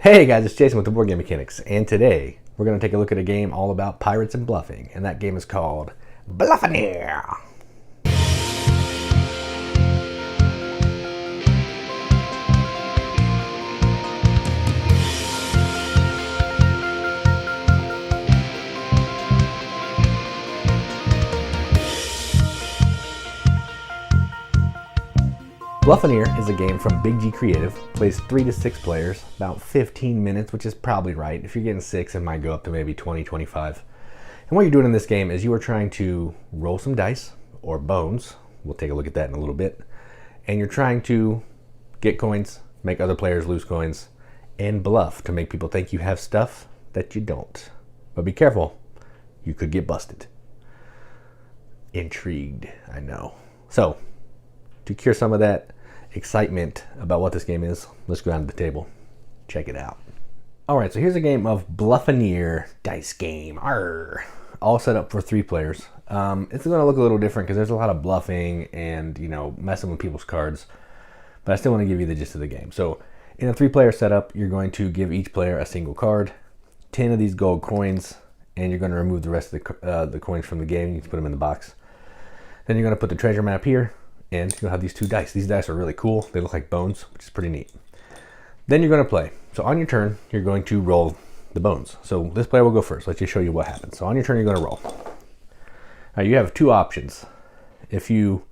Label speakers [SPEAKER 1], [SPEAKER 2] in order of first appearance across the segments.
[SPEAKER 1] Hey guys, it's Jason with the Boardgame Mechanics, and today we're going to take a look at a game all about pirates and bluffing, and that game is called Bluffaneer. Bluffaneer is a game from Big G Creative, plays 3 to 6 players, about 15 minutes, which is probably right. If you're getting 6, it might go up to maybe 20, 25. And what you're doing in this game is you are trying to roll some dice, or bones, we'll take a look at that in a little bit, and you're trying to get coins, make other players lose coins, and bluff to make people think you have stuff that you don't. But be careful, you could get busted. Intrigued, I know. So, to cure some of that excitement about what this game is, let's go down to the table. Check it out. Alright, so here's a game of Bluffaneer dice game. Yarrr. All set up for 3 players. It's going to look a little different because there's a lot of bluffing and, messing with people's cards. But I still want to give you the gist of the game. So, in a 3-player setup, you're going to give each player a single card, 10 of these gold coins, and you're going to remove the rest of the coins from the game. You can put them in the box. Then you're going to put the treasure map here, and you'll have these 2 dice. These dice are really cool. They look like bones, which is pretty neat. Then you're going to play. So on your turn, you're going to roll the bones. So this player will go first. Let's just show you what happens. So on your turn, you're going to roll. Now you have 2 options. If you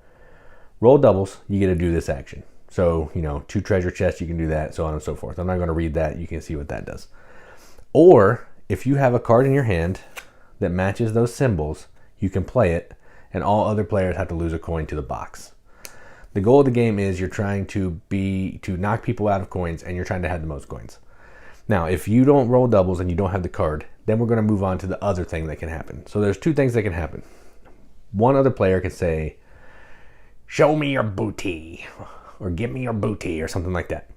[SPEAKER 1] roll doubles, you get to do this action. So, 2 treasure chests, you can do that, so on and so forth. I'm not going to read that. You can see what that does. Or if you have a card in your hand that matches those symbols, you can play it, and all other players have to lose a coin to the box. The goal of the game is you're trying to knock people out of coins, and you're trying to have the most coins. Now, if you don't roll doubles and you don't have the card, then we're going to move on to the other thing that can happen. So there's 2 things that can happen. One other player can say, "Show me your booty," or "Give me your booty," or something like that.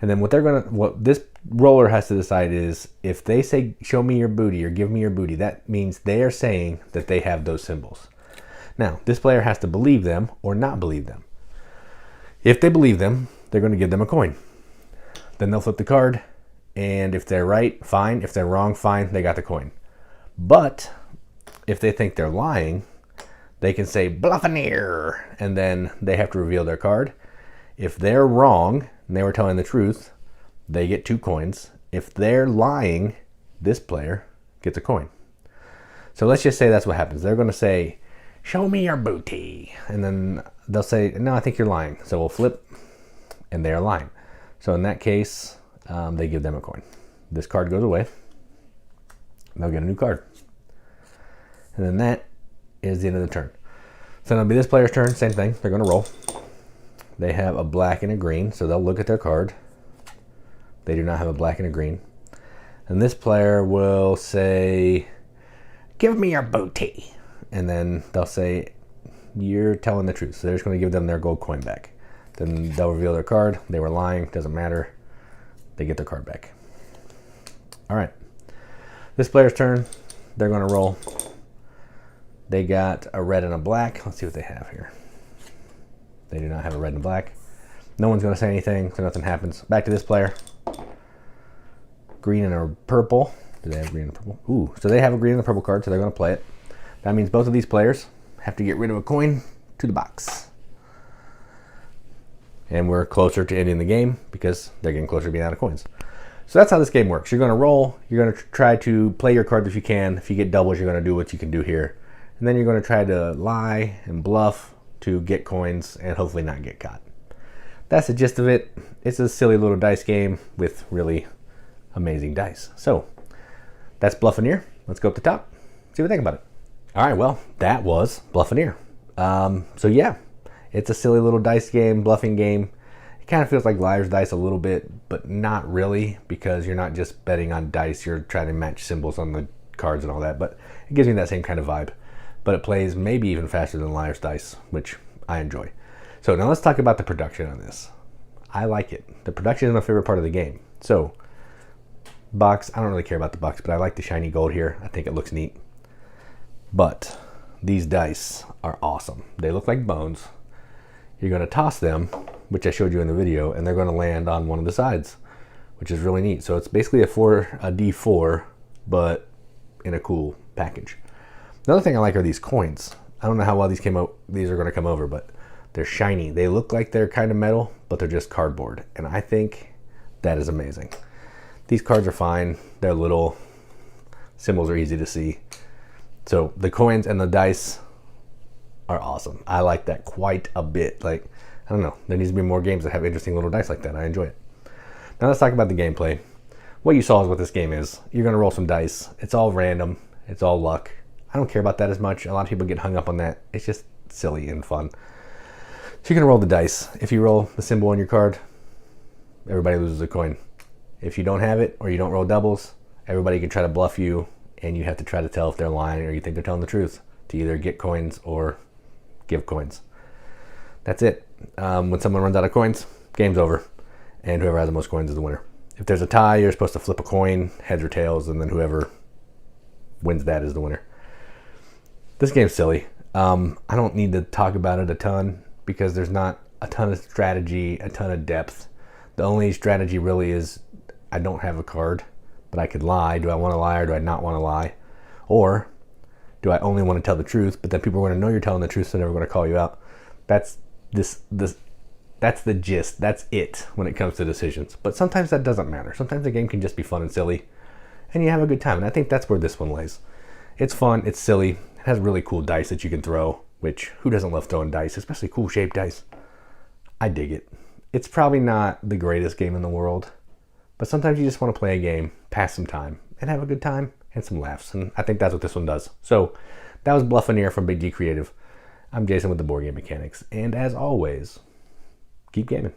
[SPEAKER 1] And then what this roller has to decide is, if they say, "Show me your booty," or "Give me your booty," that means they are saying that they have those symbols. Now, this player has to believe them or not believe them. If they believe them, they're going to give them a coin. Then they'll flip the card, and if they're right, fine. If they're wrong, fine, they got the coin. But if they think they're lying, they can say "Bluffaneer," and then they have to reveal their card. If they're wrong and they were telling the truth, they get 2 coins. If they're lying, this player gets a coin. So let's just say that's what happens. They're going to say, "Show me your booty," and then they'll say, "No, I think you're lying." So we'll flip, and they're lying. So in that case, they give them a coin. This card goes away. They'll get a new card. And then that is the end of the turn. So it'll be this player's turn, same thing. They're going to roll. They have a black and a green, so they'll look at their card. They do not have a black and a green. And this player will say, "Give me your booty." And then they'll say, "You're telling the truth." So they're just going to give them their gold coin back. Then they'll reveal their card. They were lying. Doesn't matter. They get their card back. All right. This player's turn. They're going to roll. They got a red and a black. Let's see what they have here. They do not have a red and black. No one's going to say anything, so nothing happens. Back to this player. Green and a purple. Do they have green and purple? Ooh, so they have a green and a purple card, so they're going to play it. That means both of these players have to get rid of a coin to the box. And we're closer to ending the game because they're getting closer to being out of coins. So that's how this game works. You're going to roll. You're going to try to play your cards if you can. If you get doubles, you're going to do what you can do here. And then you're going to try to lie and bluff to get coins and hopefully not get caught. That's the gist of it. It's a silly little dice game with really amazing dice. So that's Bluffaneer. Let's go up the top, see what we think about it. All right, well, that was Bluffaneer. So yeah, it's a silly little dice game, bluffing game. It kind of feels like Liar's Dice a little bit, but not really, because you're not just betting on dice, you're trying to match symbols on the cards and all that, but it gives me that same kind of vibe. But it plays maybe even faster than Liar's Dice, which I enjoy. So now let's talk about the production on this. I like it. The production is my favorite part of the game. So, box, I don't really care about the box, but I like the shiny gold here. I think it looks neat. But these dice are awesome. They look like bones. You're going to toss them, which I showed you in the video, and they're going to land on one of the sides, which is really neat. So it's basically a D4, but in a cool package. Another thing I like are these coins. I don't know how well these are going to come over, but they're shiny. They look like they're kind of metal, but they're just cardboard. And I think that is amazing. These cards are fine. They're little. Symbols are easy to see. So the coins and the dice are awesome. I like that quite a bit. Like, I don't know. There needs to be more games that have interesting little dice like that. I enjoy it. Now let's talk about the gameplay. What you saw is what this game is. You're going to roll some dice. It's all random. It's all luck. I don't care about that as much. A lot of people get hung up on that. It's just silly and fun. So you're going to roll the dice. If you roll the symbol on your card, everybody loses a coin. If you don't have it or you don't roll doubles, everybody can try to bluff you, and you have to try to tell if they're lying or you think they're telling the truth to either get coins or give coins. That's it. When someone runs out of coins, game's over, and whoever has the most coins is the winner. If there's a tie, you're supposed to flip a coin, heads or tails, and then whoever wins that is the winner. This game's silly. I don't need to talk about it a ton because there's not a ton of strategy, a ton of depth. The only strategy really is I don't have a card, but I could lie. Do I want to lie or do I not want to lie? Or do I only want to tell the truth, but then people are going to know you're telling the truth, so they're never going to call you out? That's the gist. That's it when it comes to decisions. But sometimes that doesn't matter. Sometimes the game can just be fun and silly, and you have a good time. And I think that's where this one lays. It's fun. It's silly. It has really cool dice that you can throw, which who doesn't love throwing dice, especially cool shaped dice? I dig it. It's probably not the greatest game in the world, but sometimes you just want to play a game, pass some time, and have a good time and some laughs. And I think that's what this one does. So that was Bluffaneer from Big D Creative. I'm Jason with the Board Game Mechanics. And as always, keep gaming.